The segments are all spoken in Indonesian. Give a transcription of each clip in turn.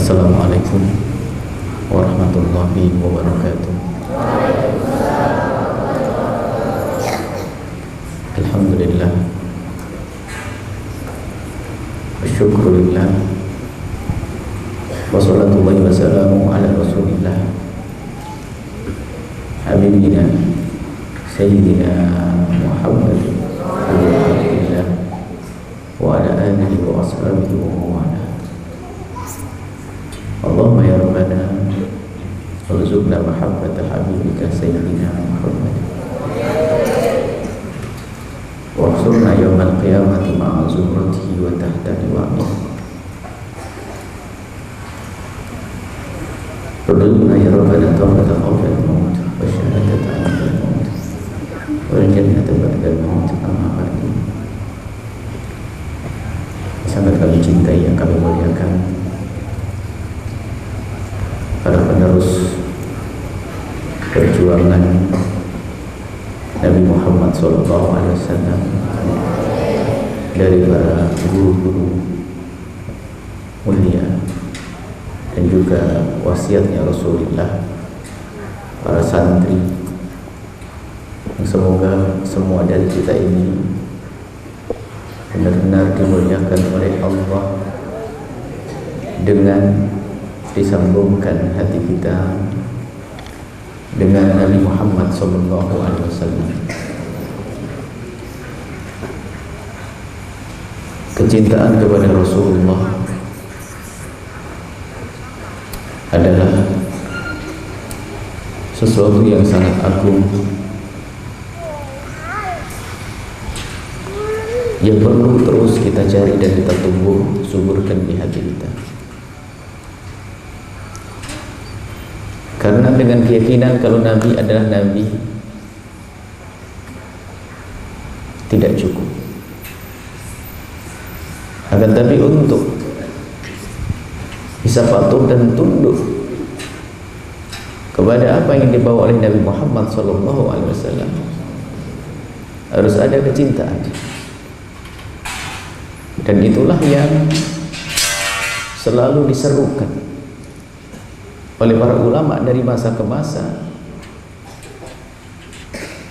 Assalamualaikum warahmatullahi wabarakatuh. Alhamdulillah, syukurillah, wassalatullahi wassalamu ala rasulillah habibina sayyidina Muhammad wa ala alihi wa ashabihi wa mawala. Allahumma ya Rabbana warzuqna mahabbata habibika sayyidina Muhammad wa ahsurna yawmal qiyamati ma'a zumratihi wa tahta liwa'ih. Rabbana ya Rabbana tawbata qabla al-maut wa syahadata 'inda al-maut wal jannata ba'da al-maut kama ba'du. Sangat kami cintai, yang kami muliakan para penerus perjuangan Nabi Muhammad SAW, dari para guru-guru mulia dan juga wasiatnya Rasulullah, para santri, yang semoga semua dari kita ini benar-benar dimuliakan oleh Allah dengan disambungkan hati kita dengan Nabi Muhammad SAW. Kecintaan kepada Rasulullah adalah sesuatu yang sangat agung, yang perlu terus kita cari dan kita tumbuh suburkan di hati kita. Karena dengan keyakinan kalau Nabi adalah Nabi tidak cukup. Akan tapi untuk bisa patuh dan tunduk kepada apa yang dibawa oleh Nabi Muhammad SAW, harus ada kecintaan. Dan itulah yang selalu diserukan oleh para ulama dari masa ke masa,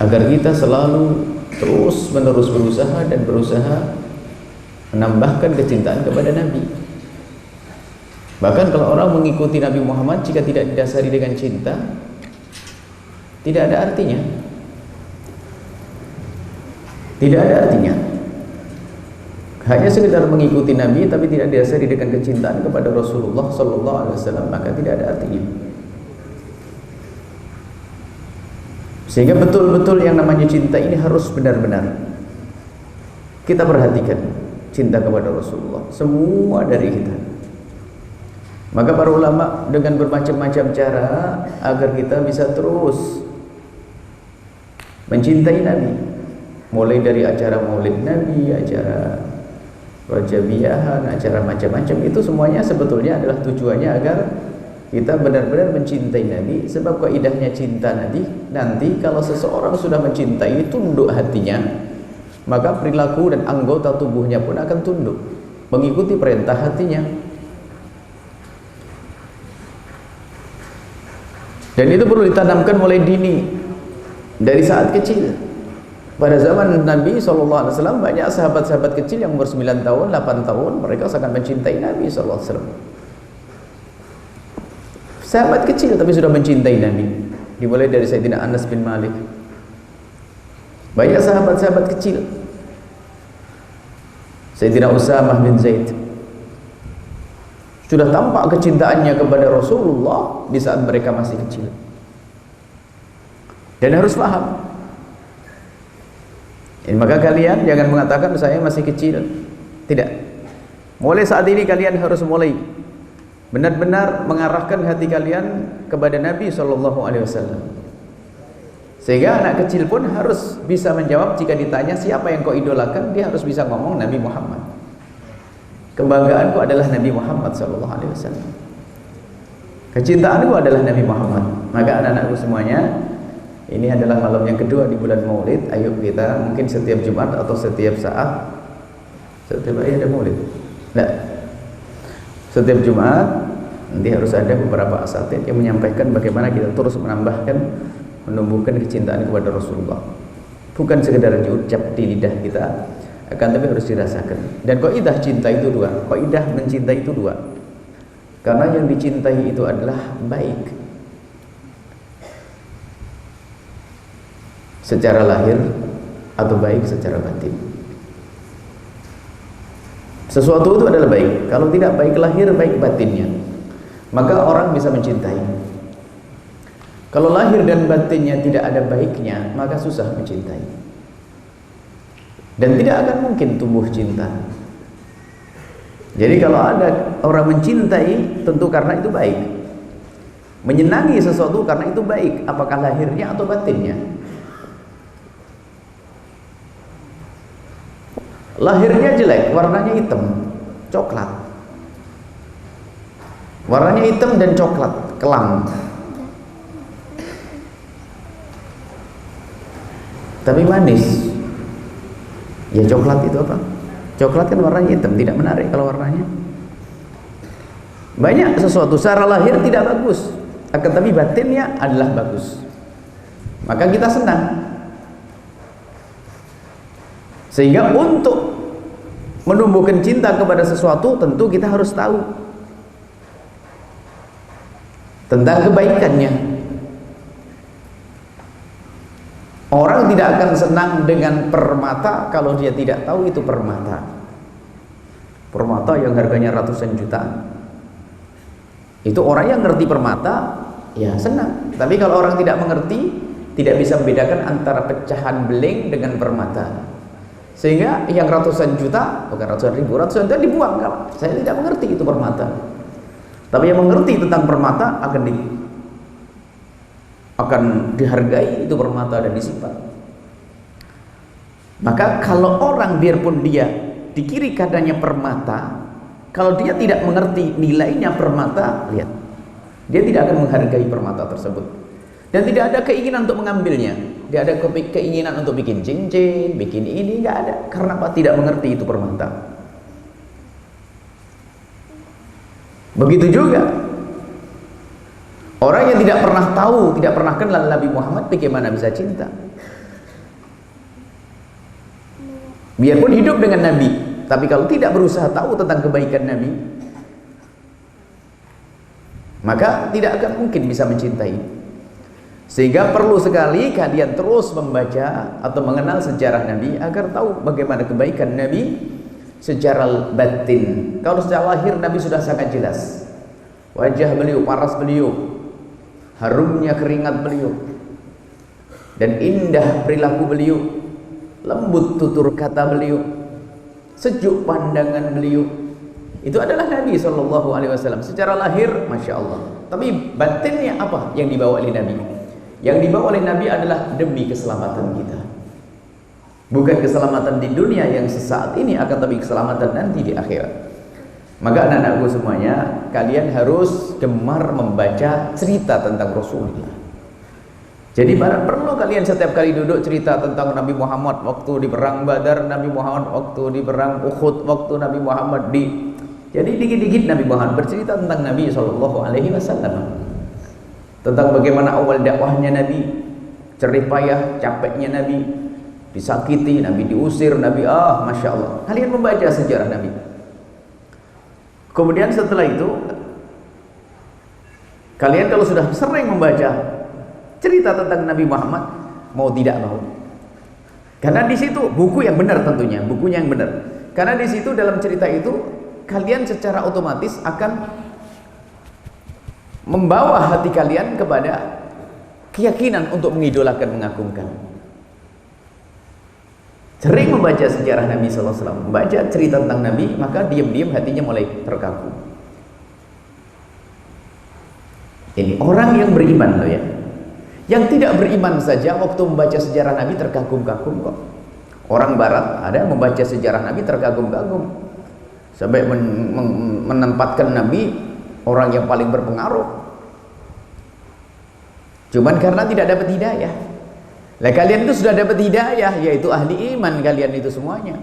agar kita selalu terus menerus berusaha dan berusaha menambahkan kecintaan kepada Nabi. Bahkan kalau orang mengikuti Nabi Muhammad jika tidak didasari dengan cinta, tidak ada artinya. Tidak ada artinya. Hanya sekedar mengikuti Nabi tapi tidak didasari dengan kecintaan kepada Rasulullah SAW, maka tidak ada artinya. Sehingga betul-betul yang namanya cinta ini harus benar-benar kita perhatikan, cinta kepada Rasulullah, semua dari kita. Maka para ulama dengan bermacam-macam cara agar kita bisa terus mencintai Nabi, mulai dari acara maulid Nabi, acara wajabiyahan, acara macam-macam, itu semuanya sebetulnya adalah tujuannya agar kita benar-benar mencintai Nabi. Sebab kaidahnya cinta nanti kalau seseorang sudah mencintai, tunduk hatinya, maka perilaku dan anggota tubuhnya pun akan tunduk mengikuti perintah hatinya. Dan itu perlu ditanamkan mulai dini, dari saat kecil. Pada zaman Nabi SAW banyak sahabat-sahabat kecil yang umur 9 tahun, 8 tahun, mereka sangat mencintai Nabi SAW. Sahabat kecil tapi sudah mencintai Nabi. Dimulai dari Sayyidina Anas bin Malik. Banyak sahabat-sahabat kecil. Sayyidina Usamah bin Zaid sudah tampak kecintaannya kepada Rasulullah di saat mereka masih kecil. Dan harus paham, maka kalian jangan mengatakan saya masih kecil. Tidak. Mulai saat ini kalian harus mulai benar-benar mengarahkan hati kalian kepada Nabi SAW. Sehingga anak kecil pun harus bisa menjawab jika ditanya siapa yang kau idolakan, dia harus bisa ngomong Nabi Muhammad. Kebanggaanku adalah Nabi Muhammad SAW. Kecintaanku adalah Nabi Muhammad. Maka anak-anakku semuanya, ini adalah malam yang kedua di bulan Maulid. Ayo kita mungkin setiap Jumat atau setiap saat, setiap hari ada Maulid. Nah, setiap Jumat Nanti harus ada beberapa asatid yang menyampaikan bagaimana kita terus menambahkan, menumbuhkan kecintaan kepada Rasulullah. Bukan sekedar diucap di lidah kita, akan tapi harus dirasakan. Dan kaidah cinta itu dua, kaidah mencintai itu dua. Karena yang dicintai itu adalah baik secara lahir atau baik secara batin. Sesuatu itu adalah baik. Kalau tidak baik lahir, baik batinnya, maka orang bisa mencintai. Kalau lahir dan batinnya tidak ada baiknya, maka susah mencintai. Dan tidak akan mungkin tumbuh cinta. Jadi kalau ada orang mencintai, tentu karena itu baik. Menyenangi sesuatu karena itu baik, apakah lahirnya atau batinnya. Lahirnya jelek, warnanya hitam, coklat. Warnanya hitam dan coklat, kelam. Tapi manis. Ya coklat itu apa? Coklat kan warnanya hitam, tidak menarik kalau warnanya. Banyak sesuatu secara lahir tidak bagus, akan tapi batinnya adalah bagus. Maka kita senang. Sehingga untuk menumbuhkan cinta kepada sesuatu, tentu kita harus tahu tentang kebaikannya. Orang tidak akan senang dengan permata kalau dia tidak tahu itu permata. Permata yang harganya ratusan juta. Itu orang yang ngerti permata, ya senang. Tapi kalau orang tidak mengerti, tidak bisa membedakan antara pecahan beling dengan permata. Sehingga yang ratusan juta, bukan ratusan ribu, ratusan juta dibuang. Kalau saya tidak mengerti itu permata. Tapi yang mengerti tentang permata akan dihargai itu permata dan disimpan. Maka kalau orang biarpun dia di kiri kanannya permata, kalau dia tidak mengerti nilainya permata, lihat, dia tidak akan menghargai permata tersebut. Dan tidak ada keinginan untuk mengambilnya. Tidak ada keinginan untuk bikin cincin, bikin ini, nggak ada. Karena apa? Tidak mengerti itu permata. Begitu juga orang yang tidak pernah tahu, tidak pernah kenal Nabi Muhammad, bagaimana bisa cinta? Biarpun hidup dengan Nabi, tapi kalau tidak berusaha tahu tentang kebaikan Nabi, maka tidak akan mungkin bisa mencintai. Sehingga perlu sekali kalian terus membaca atau mengenal sejarah Nabi agar tahu bagaimana kebaikan Nabi secara batin. Kalau secara lahir Nabi sudah sangat jelas. Wajah beliau, paras beliau, harumnya keringat beliau, dan indah perilaku beliau, lembut tutur kata beliau, sejuk pandangan beliau. Itu adalah Nabi SAW. Secara lahir, Masya Allah. Tapi batinnya apa yang dibawa oleh Nabi? Yang dibawa oleh Nabi adalah demi keselamatan kita. Bukan keselamatan di dunia yang sesaat ini, akan tapi keselamatan nanti di akhirat. Maka anak-anakku semuanya, kalian harus gemar membaca cerita tentang Rasulullah. Jadi perlu kalian setiap kali duduk cerita tentang Nabi Muhammad waktu di perang Badar, Nabi Muhammad waktu di perang Uhud, waktu Nabi Muhammad jadi dikit-dikit Nabi Muhammad bercerita tentang Nabi SAW. Tentang bagaimana awal dakwahnya Nabi, cerih payah, capeknya Nabi, disakiti, Nabi diusir, Nabi Masya Allah. Kalian membaca sejarah Nabi. Kemudian setelah itu, kalian kalau sudah sering membaca cerita tentang Nabi Muhammad, mau tidak mau, karena di situ buku yang benar, tentunya bukunya yang benar. Karena di situ dalam cerita itu kalian secara otomatis akan membawa hati kalian kepada keyakinan untuk mengidolakan, mengagungkan. Sering membaca sejarah Nabi SAW, membaca cerita tentang Nabi, maka diam-diam hatinya mulai terkagum. Ini orang yang beriman loh ya. Yang tidak beriman saja waktu membaca sejarah Nabi terkagum-kagum kok. Orang Barat ada membaca sejarah Nabi terkagum-kagum, sampai menempatkan Nabi orang yang paling berpengaruh. Cuman karena tidak dapat hidayah. Lah kalian itu sudah dapat hidayah, yaitu ahli iman kalian itu semuanya.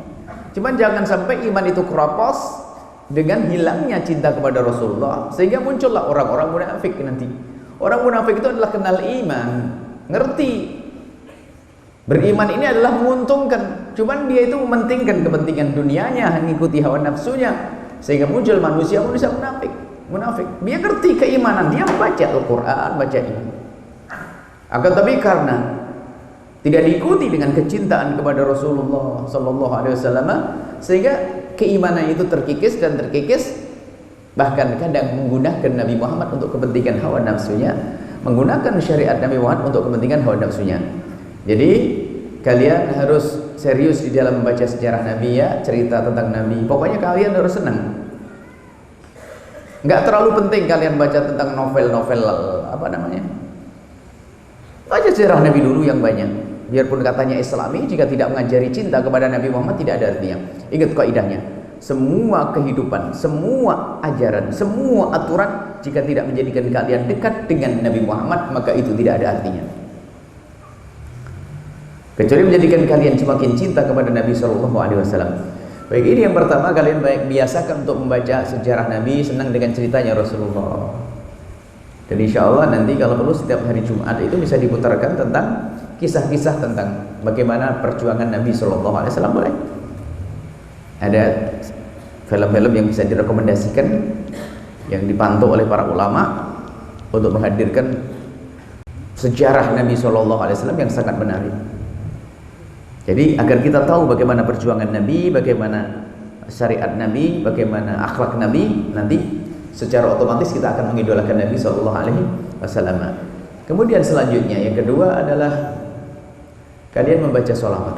Cuman jangan sampai iman itu keropos dengan hilangnya cinta kepada Rasulullah, sehingga muncullah orang-orang munafik nanti. Orang munafik itu adalah kenal iman, ngerti beriman ini adalah menguntungkan, cuman dia itu mementingkan kepentingan dunianya, mengikuti hawa nafsunya, sehingga muncul manusia munafik. Dia ngerti keimanan, dia baca Al-Quran, baca iman. Akan tapi karena tidak diikuti dengan kecintaan kepada Rasulullah Sallallahu Alaihi Wasallam, sehingga keimanan itu terkikis, bahkan kadang menggunakan Nabi Muhammad untuk kepentingan hawa nafsunya, menggunakan syariat Nabi Muhammad untuk kepentingan hawa nafsunya. Jadi kalian harus serius di dalam membaca sejarah Nabi ya, cerita tentang Nabi. Pokoknya kalian harus senang. Nggak terlalu penting kalian baca tentang novel-novel apa namanya. Baca sejarah Nabi dulu yang banyak. Biarpun katanya Islami, jika tidak mengajari cinta kepada Nabi Muhammad tidak ada artinya. Ingat kaidahnya. Semua kehidupan, semua ajaran, semua aturan, jika tidak menjadikan kalian dekat dengan Nabi Muhammad, maka itu tidak ada artinya. Kecuali menjadikan kalian semakin cinta kepada Nabi Sallallahu Alaihi Wasallam. Baik, ini yang pertama, kalian biasakan untuk membaca sejarah Nabi, senang dengan ceritanya Rasulullah. Dan insya Allah nanti kalau perlu setiap hari Jumat itu bisa diputarkan tentang kisah-kisah tentang bagaimana perjuangan Nabi Sallallahu Alaihi Wasallam. Boleh. Ada film-film yang bisa direkomendasikan, yang dipantau oleh para ulama untuk menghadirkan sejarah Nabi Sallallahu Alaihi Wasallam yang sangat menarik. Jadi agar kita tahu bagaimana perjuangan Nabi, bagaimana syariat Nabi, bagaimana akhlak Nabi, nanti secara otomatis kita akan mengidolakan Nabi Sallallahu Alaihi Wasallam. Kemudian selanjutnya yang kedua adalah kalian membaca sholawat.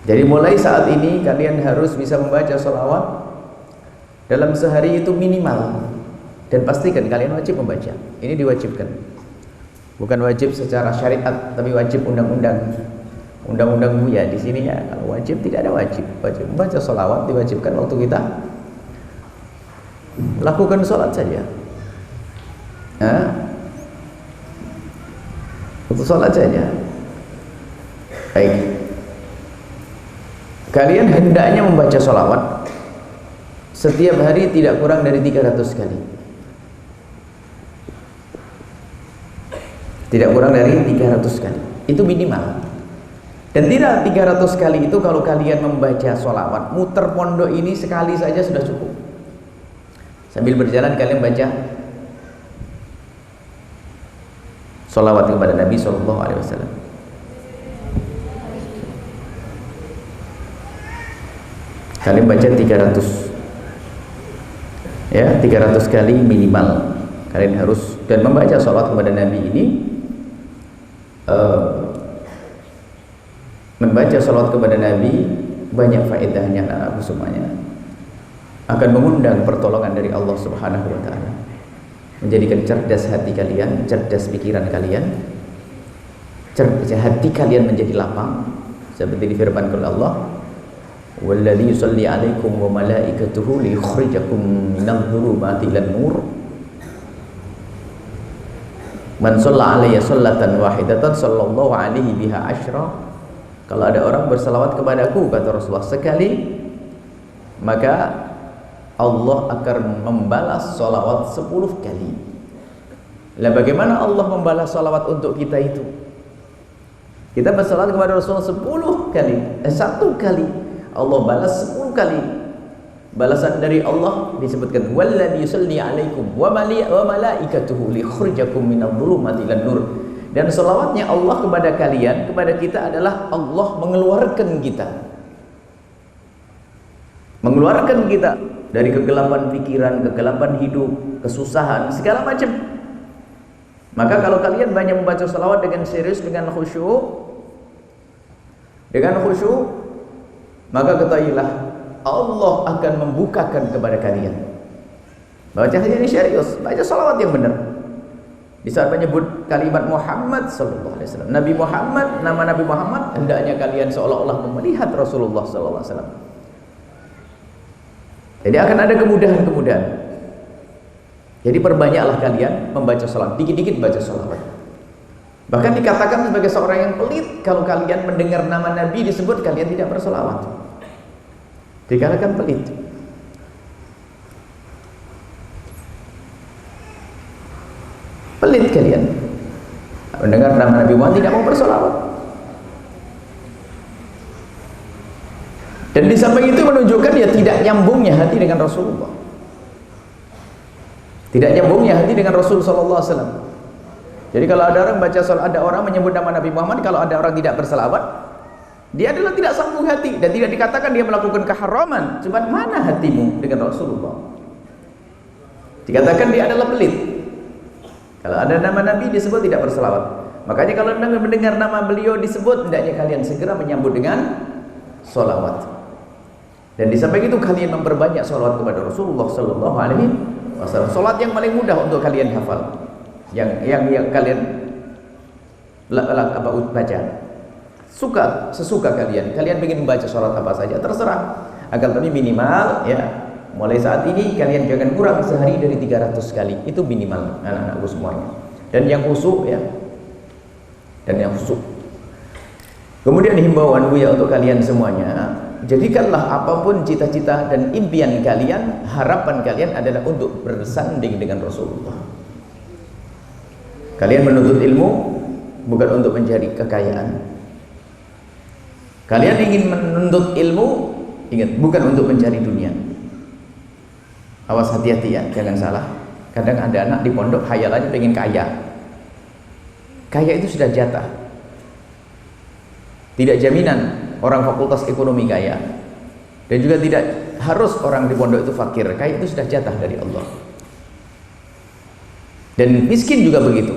Jadi mulai saat ini kalian harus bisa membaca sholawat dalam sehari itu minimal, dan pastikan kalian wajib membaca. Ini diwajibkan. Bukan wajib secara syariat, tapi wajib undang-undang Buya di sini ya. Kalau wajib tidak ada wajib. Wajib membaca sholawat diwajibkan waktu kita lakukan sholat saja. Untuk sholat saja. Baik. Kalian hendaknya membaca sholawat setiap hari tidak kurang dari 300 kali. Tidak kurang dari 300 kali. Itu minimal. Dan tidak 300 kali itu kalau kalian membaca sholawat, muter pondok ini sekali saja sudah cukup. Sambil berjalan kalian baca sholawat kepada Nabi Sallallahu Alaihi Wasallam. Kalian baca 300. Ya, 300 kali minimal. Kalian harus, dan membaca sholawat kepada Nabi ini, membaca sholawat kepada Nabi banyak faedahnya anak-anakku semuanya. Akan mengundang pertolongan dari Allah Subhanahu wa Ta'ala, menjadikan cerdas hati kalian, cerdas pikiran kalian, hati kalian menjadi lapang, seperti difirmankan oleh Allah, "Walladzi yusalli 'alaikum wa malaikatuhu liyukhrijakum minadh dhulumati ilan nur." Man shalla alayya sholatan wahidatan sallallahu alaihi biha asyra. Kalau ada orang bersalawat kepadaku, kata Rasulullah, sekali, maka Allah akan membalas salawat 10 kali. Lah bagaimana Allah membalas salawat untuk kita itu? Kita bersalawat kepada Rasulullah 10 kali, 1 kali, Allah balas 10 kali. Balasan dari Allah disebutkan, "Walladzi yusalli 'alaikum wa malaikatuhu likhrijakum minadh dhulumati ilan nur." Dan selawatnya Allah kepada kalian, kepada kita adalah Allah mengeluarkan kita dari kegelapan pikiran, kegelapan hidup, kesusahan, segala macam. Maka kalau kalian banyak membaca selawat dengan serius, dengan khusyuk, maka ketahuilah Allah akan membukakan kepada kalian. Baca saja ini serius, baca salawat yang benar. Di saat menyebut kalimat Muhammad Sallallahu Alaihi Wasallam, Nabi Muhammad, nama Nabi Muhammad, hendaknya kalian seolah-olah melihat Rasulullah Sallallahu Alaihi Wasallam. Jadi akan ada kemudahan-kemudahan. Jadi perbanyaklah kalian membaca salawat, dikit-dikit baca salawat. Bahkan dikatakan sebagai seorang yang pelit kalau kalian mendengar nama Nabi disebut kalian tidak bersalawat. Dikatakan pelit. Pelit kalian. Mendengar nama Nabi Muhammad tidak mau bersolawat. Dan di samping itu menunjukkan ya tidak nyambungnya hati dengan Rasulullah. Tidak nyambungnya hati dengan Rasul sallallahu alaihi wasallam. Jadi kalau ada orang baca salat, ada orang menyebut nama Nabi Muhammad, kalau ada orang tidak berselawat, dia adalah tidak sambung hati dan tidak dikatakan dia melakukan keharaman. Cuma mana hatimu dengan Rasulullah? Dikatakan dia adalah pelit. Kalau ada nama Nabi disebut tidak berselawat. Makanya kalau mendengar nama beliau disebut, hendaknya kalian segera menyambut dengan solawat. Dan di samping itu kalian memperbanyak solawat kepada Rasulullah sallallahu alaihi wasallam. Salat yang paling mudah untuk kalian hafal. Yang kalian baca. Sesuka kalian ingin membaca salat apa saja terserah. Agar tapi minimal ya, mulai saat ini kalian jangan kurang sehari dari 300 kali. Itu minimal anak-anakku semuanya. Dan yang khusyuk ya. Kemudian himbauan Buya untuk kalian semuanya, jadikanlah apapun cita-cita dan impian kalian, harapan kalian adalah untuk bersanding dengan Rasulullah. Kalian menuntut ilmu bukan untuk mencari kekayaan. Kalian ingin menuntut ilmu, ingat, bukan untuk mencari dunia. Awas, hati-hati ya, jangan salah. Kadang ada anak di pondok hayalannya pengen kaya. Kaya itu sudah jatah. Tidak jaminan orang fakultas ekonomi kaya, dan juga tidak harus orang di pondok itu fakir. Kaya itu sudah jatah dari Allah. Dan miskin juga begitu.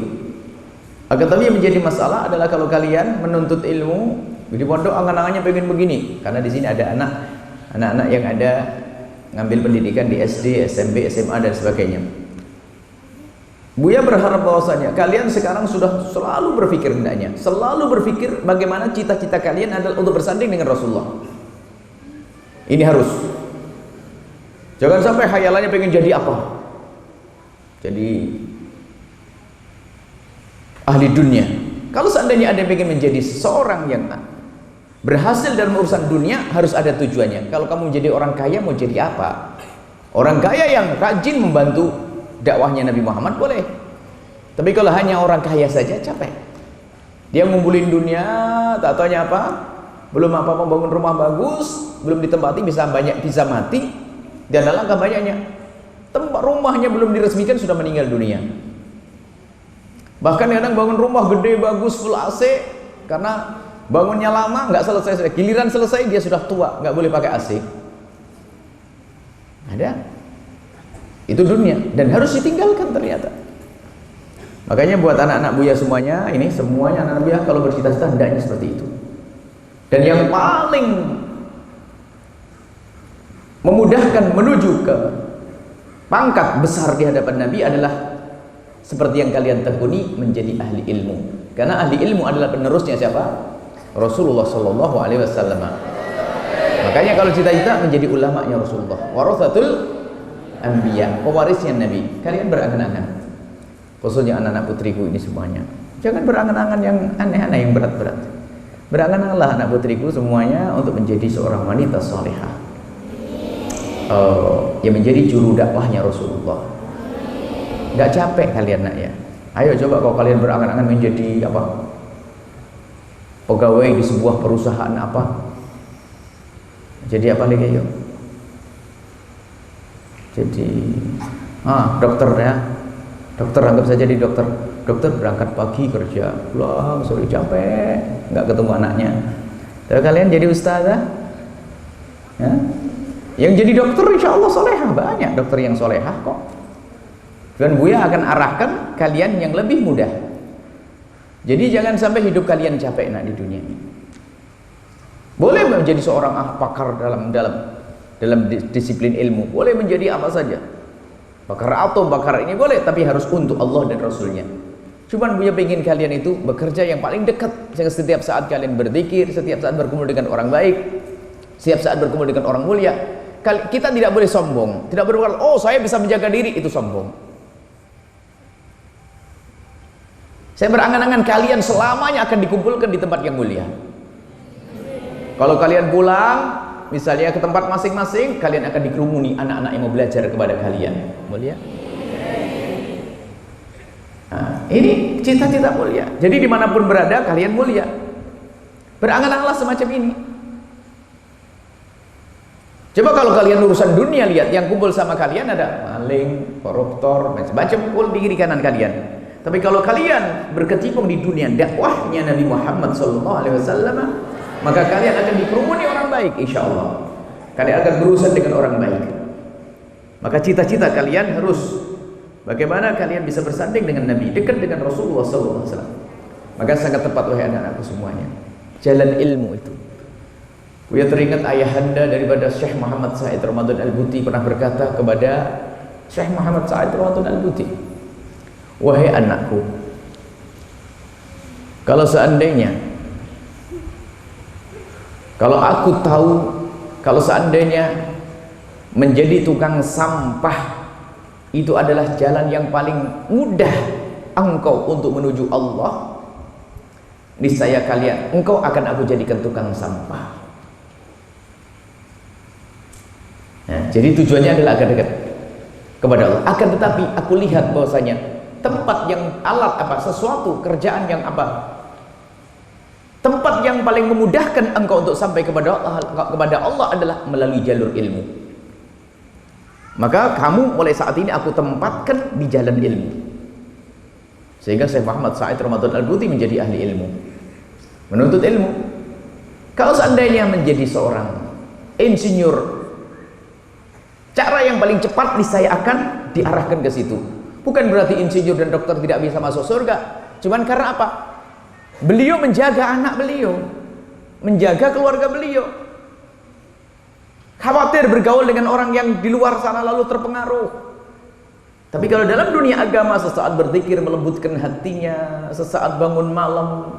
Akan tapi yang menjadi masalah adalah kalau kalian menuntut ilmu di pondok, angan-angannya pengen begini, karena di sini ada anak-anak yang ada ngambil pendidikan di SD, SMP, SMA dan sebagainya. Buya berharap bahwasanya kalian sekarang sudah selalu berpikir, hendaknya selalu berpikir bagaimana cita-cita kalian adalah untuk bersanding dengan Rasulullah. Ini harus. Jangan sampai khayalannya pengen jadi apa? Jadi ahli dunia. Kalau seandainya ada yang pengen menjadi seorang yang berhasil dalam urusan dunia, harus ada tujuannya. Kalau kamu menjadi orang kaya, mau jadi apa? Orang kaya yang rajin membantu dakwahnya Nabi Muhammad boleh. Tapi kalau hanya orang kaya saja, capek. Dia ngumpulin dunia, tak taunya apa, belum apa membangun rumah bagus, belum ditempati, bisa mati, dan alangkah banyaknya tempat rumahnya belum diresmikan sudah meninggal dunia. Bahkan kadang bangun rumah gede bagus full AC, karena bangunnya lama nggak selesai, giliran selesai dia sudah tua, nggak boleh pakai AC. Ada. Itu dunia dan harus ditinggalkan ternyata. Makanya buat anak-anak Buya semuanya, ini semuanya anak-anak Buya kalau bercita-cita hendaknya seperti itu. Dan yang paling memudahkan menuju ke pangkat besar di hadapan Nabi adalah seperti yang kalian tekuni, menjadi ahli ilmu. Karena ahli ilmu adalah penerusnya siapa? Rasulullah sallallahu alaihi wasallam. Makanya kalau cita-cita menjadi ulamanya Rasulullah, warathatul anbiya, pewarisnya Nabi. Kalian berangan-angan, khususnya anak-anak putriku ini semuanya, jangan berangan-angan yang aneh-aneh, yang berat-berat. Berangan-anganlah anak putriku semuanya untuk menjadi seorang wanita salihah, yang menjadi juru dakwahnya Rasulullah. Gak capek kalian nak ya? Ayo coba kalau kalian berangan-angan menjadi apa? Pegawai di sebuah perusahaan apa? Jadi apa lagi yuk? Jadi dokter ya. Dokter, anggap saja di dokter. Dokter berangkat pagi kerja, pulang sore capek, nggak ketemu anaknya. Tapi kalian jadi ustazah, ya? Yang jadi dokter insya Allah solehah, banyak dokter yang solehah kok. Dan Buya akan arahkan kalian yang lebih mudah. Jadi jangan sampai hidup kalian capek nak di dunia ini. Boleh menjadi seorang pakar dalam disiplin ilmu, boleh menjadi apa saja, pakar atom, pakar ini boleh, tapi harus untuk Allah dan Rasulnya. Cuman Buya pengen kalian itu bekerja yang paling dekat, setiap saat kalian berzikir, setiap saat berkumpul dengan orang baik, setiap saat berkumpul dengan orang mulia. Kita tidak boleh sombong, tidak boleh berkata, oh saya bisa menjaga diri, itu sombong. Saya berangan-angan kalian selamanya akan dikumpulkan di tempat yang mulia. Kalau kalian pulang, misalnya ke tempat masing-masing, kalian akan dikerumuni anak-anak yang mau belajar kepada kalian. Mulia. Nah, ini cita-cita mulia. Jadi dimanapun berada kalian mulia. Berangan-anganlah semacam ini. Coba kalau kalian urusan dunia, lihat yang kumpul sama kalian ada maling, koruptor, macam-macam kumpul di kiri kanan kalian. Tapi kalau kalian berkecimpung di dunia dakwahnya Nabi Muhammad SAW, maka kalian akan dikerumuni orang baik, insya Allah. Kalian akan berurusan dengan orang baik. Maka cita-cita kalian harus bagaimana kalian bisa bersanding dengan Nabi, dekat dengan Rasulullah SAW. Maka sangat tepat wahai anak-anakku semuanya, jalan ilmu itu. Buya teringat ayahanda daripada Syekh Muhammad Said Ramadan Al-Buti pernah berkata kepada Syekh Muhammad Said Ramadan Al-Buti, wahai anakku, kalau seandainya, kalau aku tahu, kalau seandainya menjadi tukang sampah itu adalah jalan yang paling mudah engkau untuk menuju Allah, niscaya engkau akan aku jadikan tukang sampah. Nah, jadi tujuannya adalah agar dekat kepada Allah. Akan tetapi aku lihat bahwasanya tempat yang sesuatu kerjaan yang tempat yang paling memudahkan engkau untuk sampai kepada Allah adalah melalui jalur ilmu. Maka kamu mulai saat ini aku tempatkan di jalan ilmu. Sehingga Syekh Muhammad Said Ramadan Al-Buti menjadi ahli ilmu, menuntut ilmu. Kalau seandainya menjadi seorang insinyur, cara yang paling cepat saya akan diarahkan ke situ. Bukan berarti insinyur dan dokter tidak bisa masuk surga. Cuman karena apa? Beliau menjaga anak beliau, menjaga keluarga beliau. Khawatir bergaul dengan orang yang di luar sana lalu terpengaruh. Tapi kalau dalam dunia agama, sesaat berzikir melembutkan hatinya, sesaat bangun malam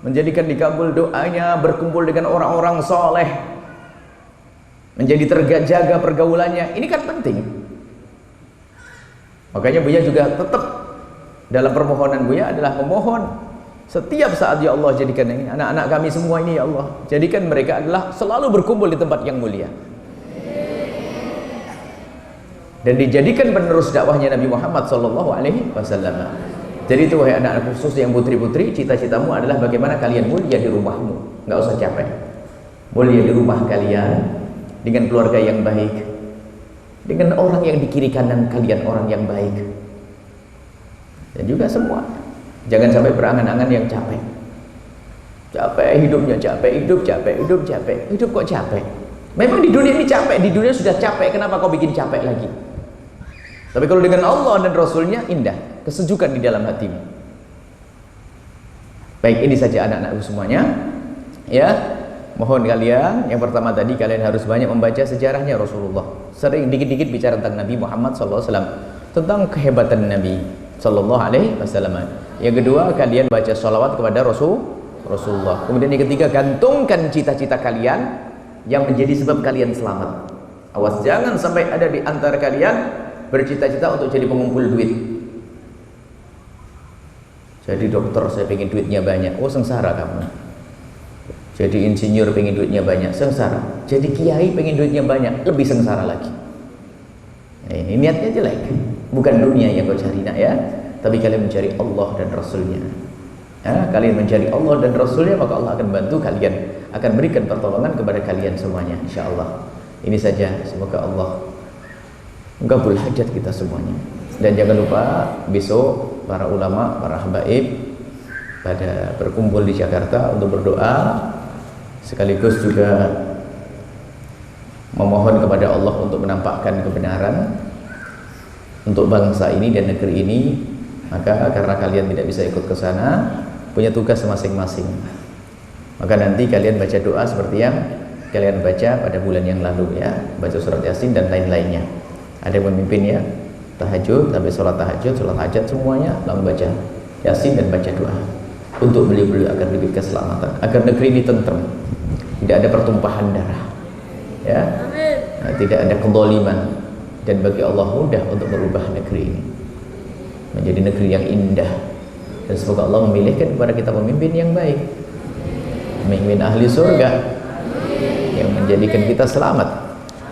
menjadikan dikabul doanya, berkumpul dengan orang-orang soleh, menjadi terjaga pergaulannya, ini kan penting. Makanya Buya juga tetap dalam permohonan Buya adalah memohon setiap saat, ya Allah, jadikan ini anak-anak kami semua ini, ya Allah, jadikan mereka adalah selalu berkumpul di tempat yang mulia dan dijadikan penerus dakwahnya Nabi Muhammad SAW. Jadi itu wahai anak-anak khusus yang putri-putri, cita-citamu adalah bagaimana kalian mulia di rumahmu, nggak usah capek, mulia di rumah kalian, dengan keluarga yang baik, dengan orang yang di kiri kanan kalian orang yang baik, dan juga semua. Jangan sampai berangan-angan yang capek hidupnya, hidup kok capek. Memang di dunia ini capek, di dunia sudah capek, kenapa kau bikin capek lagi? Tapi kalau dengan Allah dan Rasulnya indah, kesejukan di dalam hatimu. Baik, ini saja anak-anakku semuanya, ya. Mohon kalian, yang pertama tadi kalian harus banyak membaca sejarahnya Rasulullah. Sering dikit-dikit bicara tentang Nabi Muhammad SAW, tentang kehebatan Nabi SAW. Yang kedua, kalian baca sholawat kepada Rasulullah. Kemudian yang ketiga, gantungkan cita-cita kalian yang menjadi sebab kalian selamat. Awas, jangan sampai ada di antara kalian bercita-cita untuk jadi pengumpul duit. Jadi dokter, saya pengen duitnya banyak. Oh, sengsara kamu. Jadi insinyur pengen duitnya banyak, sengsara. Jadi kiai pengen duitnya banyak, lebih sengsara lagi. Nah, ini niatnya jelek. Bukan dunia yang kau cari, nak, ya. Tapi kalian mencari Allah dan Rasulnya. Ya, kalian mencari Allah dan Rasulnya, maka Allah akan bantu kalian, akan berikan pertolongan kepada kalian semuanya, insya Allah. Ini saja, semoga Allah menggabul hajat kita semuanya. Dan jangan lupa besok para ulama, para habaib pada berkumpul di Jakarta untuk berdoa, sekaligus juga memohon kepada Allah untuk menampakkan kebenaran untuk bangsa ini dan negeri ini. Maka karena kalian tidak bisa ikut ke sana, punya tugas masing-masing, maka nanti kalian baca doa seperti yang kalian baca pada bulan yang lalu, ya, baca surat Yasin dan lain-lainnya. Ada yang memimpin, ya, tahajud, sampai sholat tahajud, sholat hajat semuanya lalu baca Yasin dan baca doa untuk beliau-beliau agar diberi keselamatan, agar negeri ini tentrem, tidak ada pertumpahan darah, ya, nah, tidak ada kezaliman, dan bagi Allah mudah untuk merubah negeri ini menjadi negeri yang indah. Dan semoga Allah memilihkan kepada kita pemimpin yang baik, pemimpin ahli surga, yang menjadikan kita selamat,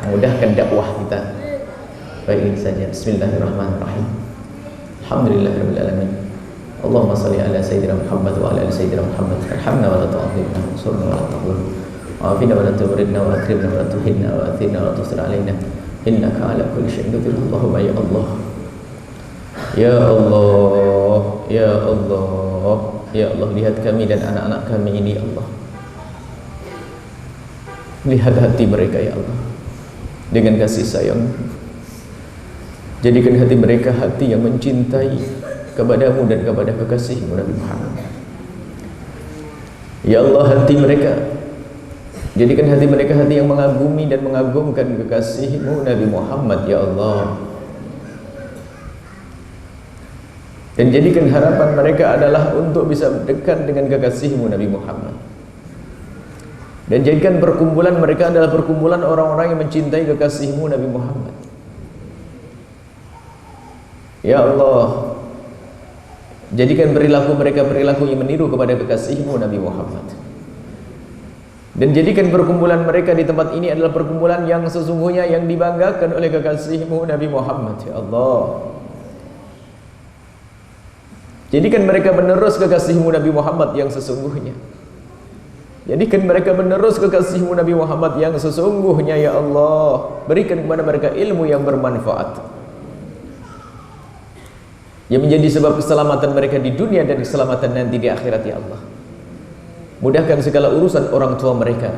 memudahkan dakwah kita. Baik, ini saja. Bismillahirrahmanirrahim. Alhamdulillahirabbil alamin. Allahumma shalli ala sayyidina Muhammad wa ala ali sayyidina Muhammad. Arhamna wa la tu'adzibna, wansurna wa la tadhlim. Wa'afina wa la turidna, wa akrimna wa la tuhinna, wa athirna wa la tusir alaina. Innaka ala kulli syai'in qadir. Allahumma ya Allah. Ya Allah, ya Allah, ya Allah, lihat kami dan anak-anak kami ini, ya Allah. Lihat hati mereka, ya Allah, dengan kasih sayang. Jadikan hati mereka hati yang mencintai kepadamu dan kepada kekasihmu Nabi Muhammad. Ya Allah, hati mereka, jadikan hati mereka hati yang mengagumi dan mengagumkan kekasihmu Nabi Muhammad, ya Allah. Dan jadikan harapan mereka adalah untuk bisa dekat dengan kekasihmu Nabi Muhammad. Dan jadikan perkumpulan mereka adalah perkumpulan orang-orang yang mencintai kekasihmu Nabi Muhammad. Ya Allah, jadikan perilaku mereka perilaku yang meniru kepada kekasihmu Nabi Muhammad. Dan jadikan perkumpulan mereka di tempat ini adalah perkumpulan yang sesungguhnya yang dibanggakan oleh kekasihmu Nabi Muhammad, ya Allah. Jadikan mereka menerus kekasihmu Nabi Muhammad yang sesungguhnya. Jadikan mereka menerus kekasihmu Nabi Muhammad yang sesungguhnya, ya Allah. Berikan kepada mereka ilmu yang bermanfaat, yang menjadi sebab keselamatan mereka di dunia dan keselamatan nanti di akhirat, ya Allah. Mudahkan segala urusan orang tua mereka,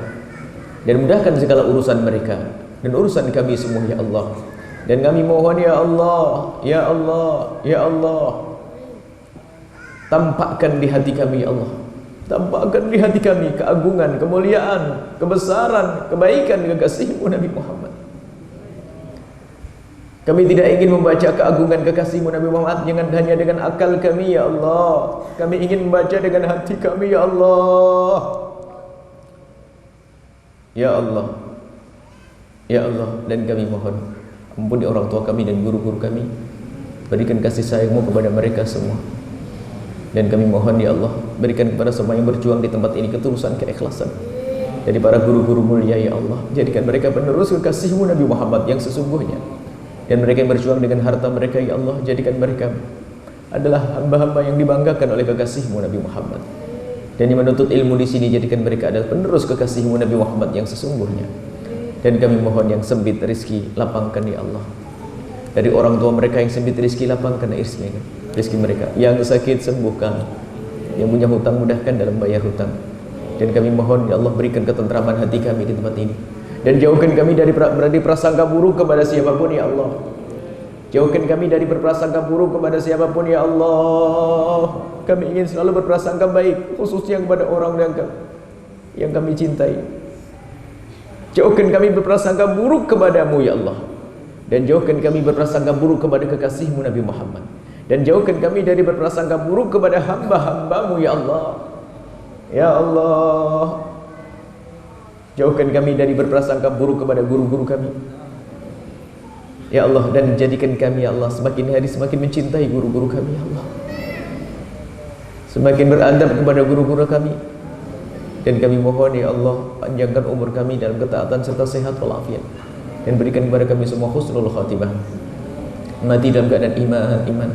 dan mudahkan segala urusan mereka dan urusan kami semua, ya Allah. Dan kami mohon, ya Allah, ya Allah, ya Allah, tampakkan di hati kami, ya Allah. Tampakkan di hati kami keagungan, kemuliaan, kebesaran, kebaikan kekasihmu Nabi Muhammad. Kami tidak ingin membaca keagungan kekasihmu Nabi Muhammad jangan hanya dengan akal kami, ya Allah. Kami ingin membaca dengan hati kami, ya Allah. Ya Allah, ya Allah. Dan kami mohon ampuni orang tua kami dan guru-guru kami. Berikan kasih sayangmu kepada mereka semua. Dan kami mohon, ya Allah, berikan kepada semua yang berjuang di tempat ini ketulusan, keikhlasan dari para guru-guru mulia, ya Allah. Jadikan mereka penerus kekasihmu Nabi Muhammad yang sesungguhnya. Dan mereka yang berjuang dengan harta mereka, ya Allah, jadikan mereka adalah hamba-hamba yang dibanggakan oleh kekasihmu Nabi Muhammad. Dan yang menuntut ilmu di sini, jadikan mereka adalah penerus kekasihmu Nabi Muhammad yang sesungguhnya. Dan kami mohon yang sempit rezeki, lapangkan, ya Allah. Dari orang tua mereka yang sempit rezeki, lapangkan rezeki mereka. Yang sakit sembuhkan, yang punya hutang mudahkan dalam bayar hutang. Dan kami mohon, ya Allah, berikan ketentraman hati kami di tempat ini. Dan jauhkan kami dari prasangka buruk kepada siapapun, ya Allah. Jauhkan kami dari berprasangka buruk kepada siapapun, ya Allah. Kami ingin selalu berprasangka baik, khususnya kepada orang yang kami cintai. Jauhkan kami berprasangka buruk kepadamu, ya Allah. Dan jauhkan kami berprasangka buruk kepada kekasihmu Nabi Muhammad. Dan jauhkan kami dari berprasangka buruk kepada hamba-hambamu, ya Allah. Ya Allah, jauhkan kami dari berprasangka buruk kepada guru-guru kami, ya Allah. Dan jadikan kami, ya Allah, semakin hari semakin mencintai guru-guru kami, ya Allah. Semakin beradab kepada guru-guru kami. Dan kami mohon, ya Allah, panjangkan umur kami dalam ketaatan serta sehat walafiat. Dan berikan kepada kami semua husnul khatimah, mati dalam keadaan iman.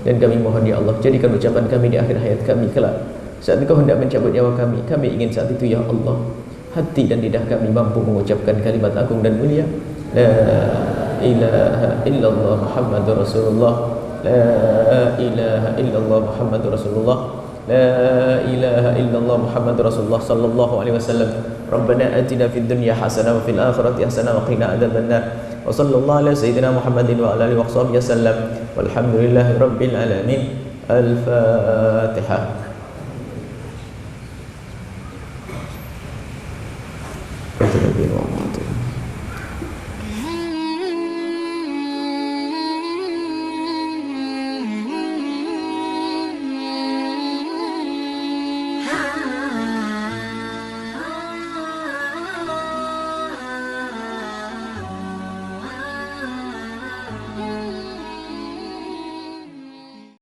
Dan kami mohon, ya Allah, jadikan ucapan kami di akhir hayat kami kelak, saat Engkau hendak mencabut nyawa kami. Kami ingin saat itu, ya Allah, hati dan lidah kami mampu mengucapkan kalimat agung dan mulia, la ilaha illallah Muhammadur Rasulullah, la ilaha illallah Muhammadur Rasulullah, la ilaha illallah Muhammadur Rasulullah sallallahu alaihi wasallam. Rabbana atina fid dunya hasanah wa fil akhirati hasanah wa qina adzabannar. Wa sallallahu ala sayyidina Muhammadin wa ala alihi wa sahbihi wasallam. Walhamdulillahi rabbil alamin. Al-Fatihah.